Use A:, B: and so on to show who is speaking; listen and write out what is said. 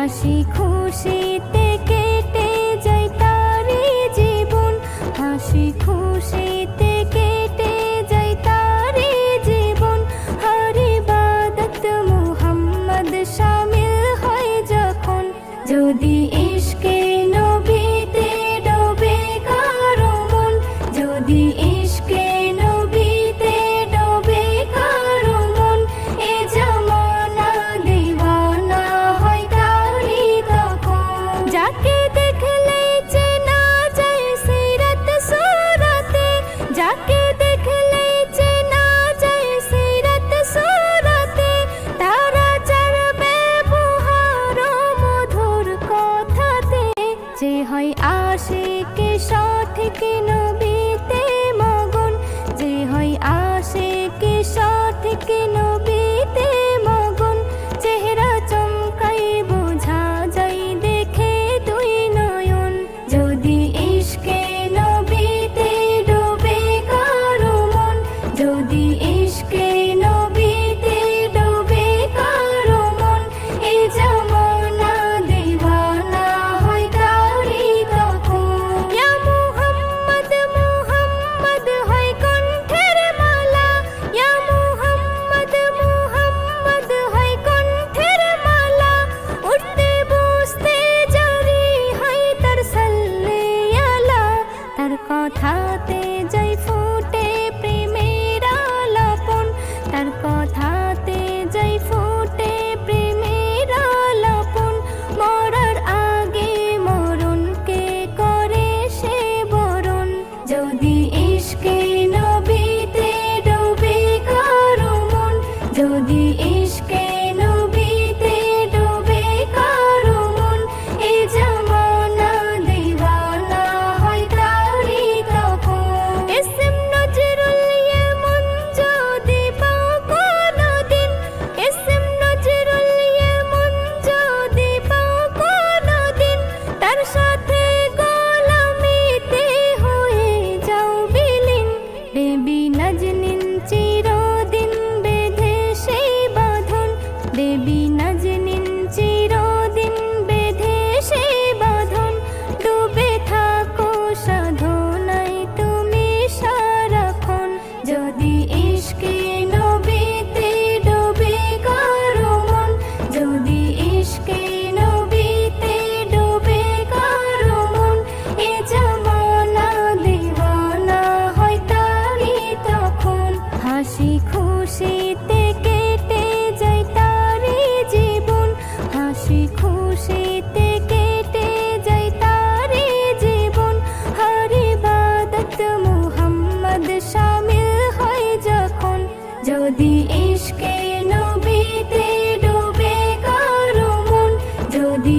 A: হাসি খুশিতে কেটে যায় তারি জীবন, হাসি খুশিতে কেটে যায় তারি জীবন। হর ইবাদত মুহাম্মদ শামিল হয় যখন, যদি ইশকে নবীতে ডোবে কারো মন, যদি ইশকে নবীতে ডোবে কারো মন, এ জামানা দিওয়ানা হয় তারি তখন। যাকে দেখলে চেনা যায় সিরাত সুরাতে, যাকে দেখলে চেনা যায় সিরাত সুরাতে, তারা যার ব্যবহার মধুর কথাতে, যে হয় আশিকে সঠিক নবীতে মগন, যে হয় আশিকে সঠিক নবীতে মগন। চেহারা চমকাই বোঝা যায় দেখে দুই নয়ন, যদি ইশকে নবীতে ডোবে কারো মন, যদি ইশকে নবীতে ডোবে কারো মন, এই জামানা দিওয়ানা হয় তারি তখন। ইয়া মুহাম্মদ মুহাম্মদ হয় কণ্ঠের মালা, ইয়া মুহাম্মদ মুহাম্মদ হয় কণ্ঠের মালা। উঠতে বসতে জারি হয় তার সাল্লে আলা, তার কথাতে যাই ফুটে প্রেমের আলাপন, তার কথাতে যাই ফুটে প্রেমের আলাপন। মরার আগে মরণকে করে সে বরণ, যদি ইশকে নবীতে ডোবে কারো মন, যদি ইশকে নবীতে ডোবে কারো মন, এ জামানা দিওয়ানা হয় তারি তখন। ইসম নজরুল এমন যদি পাও কোনদিন, ইসম নজরুল এমন যদি পাও কোনদিন, তার সাথে গোলামিতে হয়ে যাও বিলীন। দেবী নাজনীন চিরদিন বেঁধে সেই বাঁধন, দেবী নাজনীন চিরদিন বেঁধে সেই বাঁধন। ডুবে থাকো সাধনায় তুমি সারাক্ষণ, যদি ইশকে নবীতে ডোবে কারো মন, যদি ইশকে নবীতে ডোবে কারো মন, এ জামানা দিওয়ানা হয় তারি তখন। হাসি খুশিতে কেটে যায় তারি জীবন, হাসি খুশিতে কেটে যায় তারি জীবন। হর ইবাদত মুহাম্মদ শামিল হয় যখন, যদি ইশকে নবীতে ডোবে কারো মন, যদি